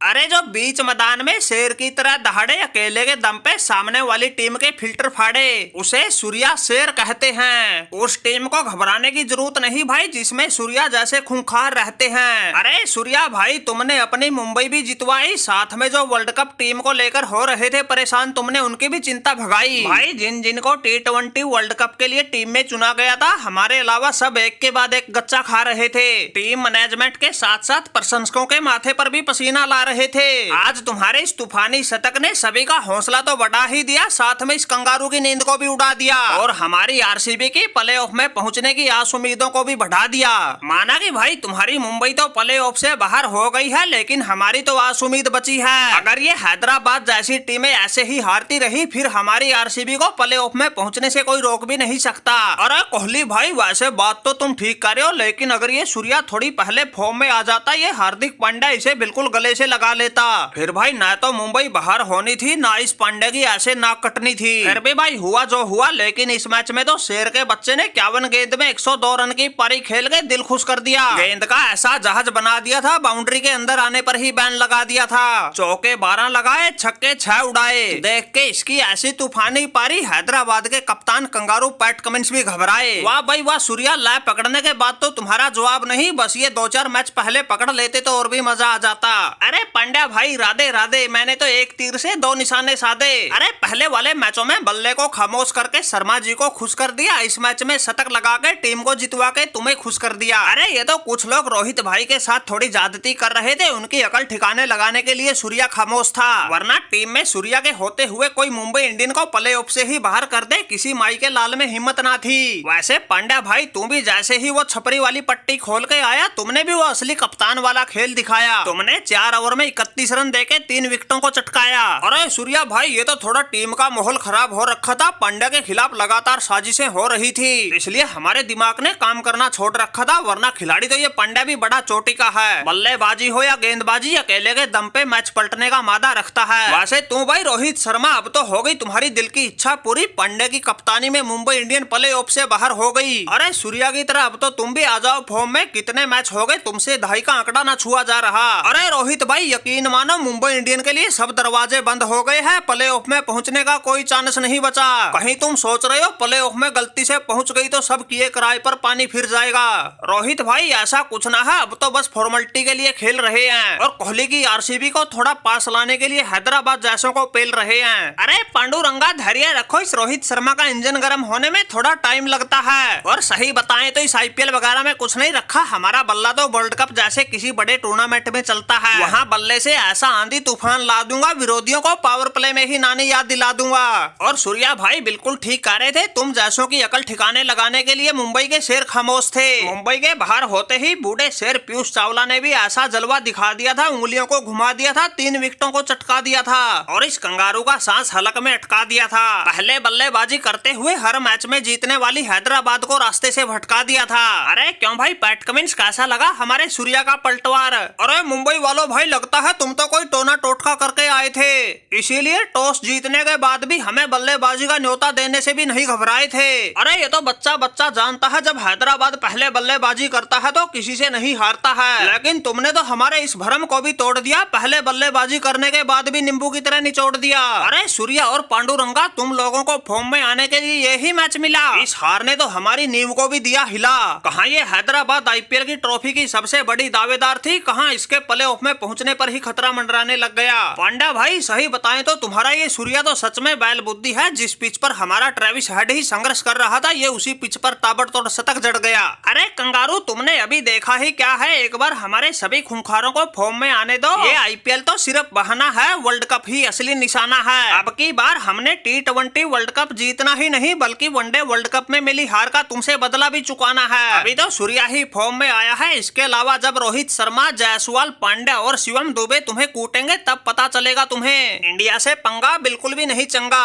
अरे जो बीच मैदान में शेर की तरह दहाड़े अकेले के दम पे सामने वाली टीम के फिल्टर फाड़े, उसे सूर्या शेर कहते हैं। उस टीम को घबराने की जरूरत नहीं भाई जिसमें सूर्या जैसे खूंखार रहते हैं। अरे सूर्या भाई, तुमने अपनी मुंबई भी जितवाई, साथ में जो वर्ल्ड कप टीम को लेकर हो रहे थे परेशान, तुमने उनकी भी चिंता भगाई। भाई जिन जिन को T20 वर्ल्ड कप के लिए टीम में चुना गया था, हमारे अलावा सब एक के बाद एक गच्चा खा रहे थे। टीम मैनेजमेंट के साथ साथ प्रशंसकों के माथे पर भी पसीना ला रहे थे। आज तुम्हारे इस तूफानी शतक ने सभी का हौसला तो बढ़ा ही दिया, साथ में इस कंगारू की नींद को भी उड़ा दिया और हमारी आरसीबी की प्लेऑफ में पहुंचने की आस उम्मीदों को भी बढ़ा दिया। माना कि भाई तुम्हारी मुंबई तो प्लेऑफ से बाहर हो गई है, लेकिन हमारी तो आस उम्मीद बची है। अगर ये हैदराबाद जैसी टीमें ऐसे ही हारती रही, फिर हमारी आरसीबी को प्लेऑफ में पहुंचने से कोई रोक भी नहीं सकता। अरे कोहली भाई, वैसे बात तो तुम ठीक कर रहे हो, लेकिन अगर ये सूर्या थोड़ी पहले फॉर्म में आ जाता, ये हार्दिक पांड्या इसे बिल्कुल गले से लगा लेता। फिर भाई ना तो मुंबई बाहर होनी थी, ना इस पांड्या की ऐसे नाक कटनी थी। फिर भी भाई हुआ जो हुआ, लेकिन इस मैच में तो शेर के बच्चे ने 51 गेंद में 102 रन की पारी खेल के दिल खुश कर दिया। गेंद का ऐसा जहाज बना दिया था, बाउंड्री के अंदर आने पर ही बैन लगा दिया था। चौके 12 लगाए, छक्के 6 उड़ाए। देख के इसकी ऐसी तूफानी पारी हैदराबाद के कप्तान कंगारू पैट कमिंस भी घबराए। वाह भाई वाह सूर्या, लय पकड़ने के बाद तो तुम्हारा जवाब नहीं, बस ये 2-4 मैच पहले पकड़ लेते तो और भी मजा आ जाता। अरे पांड्या भाई राधे राधे, मैंने तो एक तीर से 2 निशाने साधे। अरे पहले वाले मैचों में बल्ले को खामोश करके शर्मा जी को खुश कर दिया, इस मैच में शतक लगा के टीम को जितवा के तुम्हें खुश कर दिया। अरे ये तो कुछ लोग रोहित भाई के साथ थोड़ी ज्यादती कर रहे थे, उनकी अकल ठिकाने लगाने के लिए सूर्या खामोश था, वरना टीम में सूर्या के होते हुए कोई मुंबई इंडियन को प्लेऑफ से ही बाहर कर दे, किसी माई के लाल में हिम्मत ना थी। वैसे पांड्या भाई, तुम भी जैसे ही वो छपरी वाली पट्टी खोल के आया, तुमने भी वो असली कप्तान वाला खेल दिखाया। तुमने 4 ओवर में 31 रन देके 3 विकेटों को चटकाया। अरे सूर्या भाई, ये तो थोड़ा टीम का माहौल खराब हो रखा था, पांड्या के खिलाफ लगातार साजिशें हो रही थी, इसलिए हमारे दिमाग ने काम करना छोड़ रखा था, वरना खिलाड़ी तो ये पांड्या भी बड़ा चोटी का है। बल्लेबाजी हो या गेंदबाजी, अकेले के दम पे मैच पलटने का मादा रखता है। वैसे तू भाई रोहित शर्मा, अब तो हो गई तुम्हारी दिल की इच्छा पूरी, पांड्या की कप्तानी में मुंबई इंडियन प्लेऑफ से बाहर हो गई। अरे सूर्या की तरह अब तो तुम भी आ जाओ फॉर्म में, कितने मैच हो गए तुमसे दहाई का आंकड़ा ना छुआ जा रहा। अरे रोहित भाई, यकीन मानो मुंबई इंडियन के लिए सब दरवाजे बंद हो गए हैं, प्लेऑफ में पहुंचने का कोई चांस नहीं बचा। कहीं तुम सोच रहे हो प्लेऑफ में गलती से पहुंच गई तो सब किए किराए पर पानी फिर जाएगा? रोहित भाई ऐसा कुछ ना है, अब तो बस फॉर्मेलिटी के लिए खेल रहे हैं और कोहली की आरसीबी को थोड़ा पास लाने के लिए हैदराबाद जैसों को पेल रहे हैं। अरे पांडुरंगा, धैर्य रखो, इस रोहित शर्मा का इंजन गर्म होने में थोड़ा टाइम लगता है, और सही बताएं तो इस आईपीएल वगैरह में कुछ नहीं रखा, हमारा बल्ला तो वर्ल्ड कप जैसे किसी बड़े टूर्नामेंट में चलता है, वहाँ बल्ले से ऐसा आंधी तूफान ला दूंगा, विरोधियों को पावर प्ले में ही नानी याद दिला दूंगा। और सूर्या भाई बिल्कुल ठीक कह रहे थे, तुम जैसों की अकल ठिकाने लगाने के लिए मुंबई के शेर खामोश थे। मुंबई के बाहर होते ही बूढ़े शेर पीयूष चावला ने भी ऐसा जलवा दिखा दिया था, उंगलियों को घुमा दिया था, 3 विकेटों को चटका दिया था और इस कंगारू का सांस हलक में अटका दिया था। पहले बल्लेबाजी करते हुए हर मैच में जीतने वाली हैदराबाद को रास्ते से भटका दिया था। अरे क्यों भाई पैट कमिंस, कैसा लगा हमारे सूर्या का पलटवार? अरे मुंबई वालों भाई, लगता है तुम तो कोई टोना टोटका करके आए थे, इसीलिए टॉस जीतने के बाद भी हमें बल्लेबाजी का न्योता देने से भी नहीं घबराए थे। अरे ये तो बच्चा बच्चा जानता है, जब हैदराबाद पहले बल्लेबाजी करता है तो किसी से नहीं हारता है, लेकिन तुमने तो हमारे इस भ्रम को भी तोड़ दिया, पहले बल्लेबाजी करने के बाद भी नींबू की तरह निचोड़ दिया। अरे सूर्या और पांडुरंगा, तुम लोगों को फॉर्म में आने के लिए यही मैच मिला, इस हार ने तो हमारी नींव को भी दिया हिला। कहाँ ये हैदराबाद आईपीएल की ट्रॉफी की सबसे बड़ी दावेदार थी, कहाँ इसके प्लेऑफ में पहुंचने पर ही खतरा मंडराने लग गया। पांड्या भाई सही बताएं तो तुम्हारा ये सूर्या तो सच में बैल बुद्धि है, जिस पिच पर हमारा ट्रेविस हेड ही संघर्ष कर रहा था, ये उसी पिच पर ताबड़तोड़ शतक जड़ गया। अरे कंगारू, तुमने अभी देखा ही क्या है, एक बार हमारे सभी खूंखारों को फॉर्म में आने दो, ये आईपीएल तो सिर्फ बहाना है, वर्ल्ड कप ही असली निशाना है। अब की बार हमने T20 वर्ल्ड कप जीतना ही नहीं, बल्कि वनडे वर्ल्ड कप में मिली हार का तुमसे बदला भी चुकाना है। अभी तो सूर्या ही फॉर्म में आया है, इसके अलावा जब रोहित शर्मा, जायसवाल, पांड्या और शिवम दुबे तुम्हें कूटेंगे तब पता चलेगा तुम्हें, इंडिया से पंगा बिल्कुल भी नहीं चंगा।